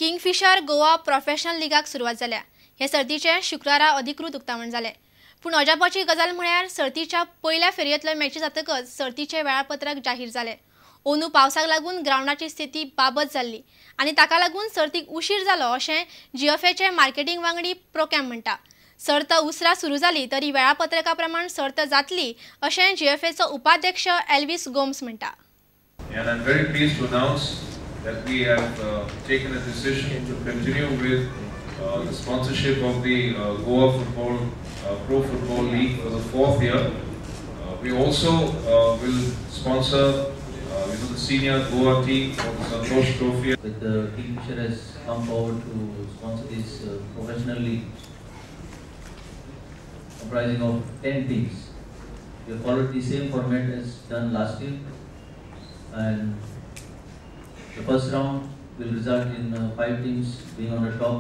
Kingfisher Goa professional लीगाक सुरवात जाल्या। हे सर्तीचे शुक्रारा अधिकृत उक्तावण जाले। पूण अजापाची गजाल म्हळ्यार सर्तीच्या पहिल्या फेरयेंतल्यो मॅची जातकच सर्तीचे वेळापत्रक जाहीर जाले। ओनू पावसाक लागून ग्राउंडाची स्थिती बाबत जाल्ली आनी ताका लागून सर्तीक उशीर जालो अशें जीएफएचे मार्केटिंग वांगडी प्रोकॅम म्हणटा। सर्त उसरा सुरू जाली तरी वेळापत्रका प्रमाण सर्त जातली अशें जीएफएचो उपाध्यक्ष एल्विस गोम्स म्हणटा। And I'm very pleased to announce that we have taken a decision to continue with the sponsorship of the Goa Football Pro Football League for the 4th year. We also will sponsor the senior Goa team for the Santosh Trophy. With the Kingfisher has come forward to sponsor this professional league comprising of 10 teams. We have followed the same format as done last year, and the first round will result in 5 teams being on the top,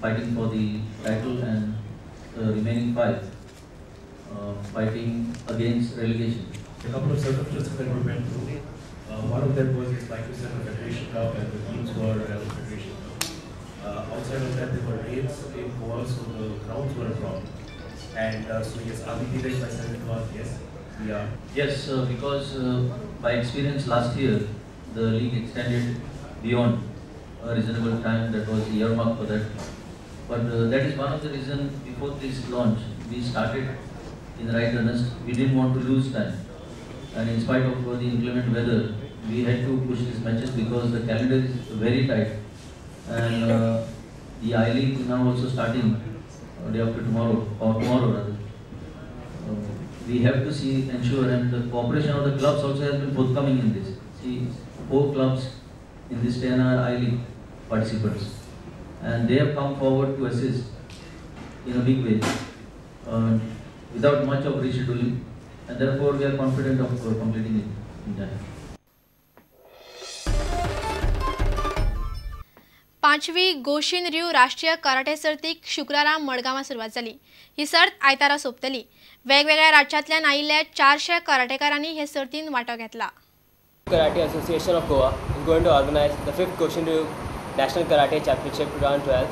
fighting for the title, and the remaining 5 fighting against relegation. A couple of circumstances that we went through. One of them was, like you said, the Federation Cup, and the teams were the Federation Cup. Outside of that, there were rains in Goa, so the grounds were a problem. And so yes, are we delayed by 7 months? Yes, we are. Yes, because by experience last year, the league extended beyond a reasonable time that was earmarked for that. But that is one of the reasons before this launch, we started in the right earnest. We didn't want to lose time. And in spite of the inclement weather, we had to push these matches because the calendar is very tight. And the I-League is now also starting day after tomorrow, or tomorrow rather. We have to ensure, and the cooperation of the clubs also has been forthcoming in this. See, 4 clubs in this 10 are I-League participants, and they have come forward to assist in a big way without much of rescheduling, and therefore we are confident of completing it in time. 5वी गोशिन रिव राष्ट्रीय karate सर्तीक शुक्रारा मडगांवां सुरवात जाली। ही सर्त आयतारा सोंपतली। वेगवेगळ्या राज्यांतल्यान आयिल्ल्या 400 कराटेकारांनी हे सर्तीन वांटो घेतला। Karate Association of Goa is going to organize the 5th Goshin Ryu National Karate Championship 2012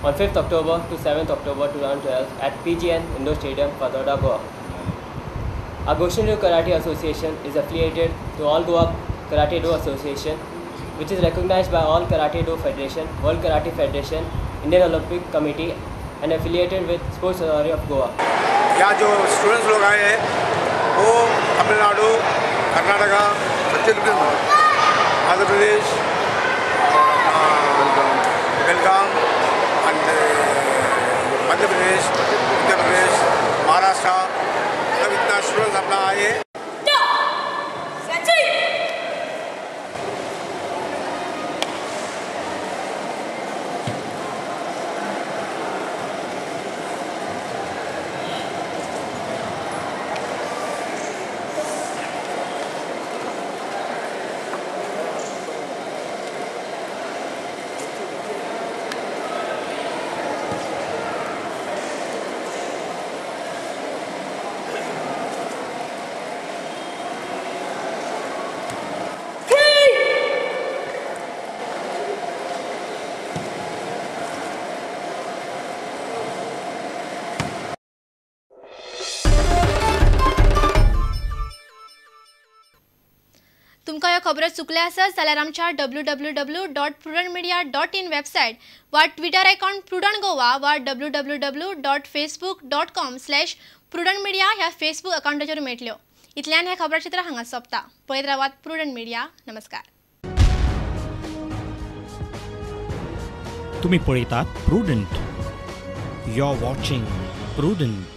on 5th October to 7th October 2012 at PGN Indoor Stadium, Padoda, Goa. Our Goshin Ryu Karate Association is affiliated to All Goa Karate Do Association, which is recognized by all Karate Do Federation, World Karate Federation, Indian Olympic Committee, and affiliated with Sports Authority of Goa. यहाँ जो students लोग आए हैं वो तमिलनाडु, कर्नाटका, छत्तीसगढ़, आंध्र प्रदेश, बेलगाम, मध्य प्रदेश, उत्तर प्रदेश, महाराष्ट्र, सब इतना students अपना आए हैं। तुमकां ह्यो खबरो चुकल्या आसत जाल्यार आमच्या www.prudentmedia.in वेबसायट वा ट्विटर अकाउंट प्रुडंट गोवा वा www.facebook.com/prudentmedia ह्या फेसबूक अकाउंटाचेर मेळटल्यो। इतल्यान हे खबराचित्र हांगा सोंपता। पळयत रावात प्रुडंट मिडिया। नमस्कार। तुम्ही पळयतात Prudent. You are watching prudent.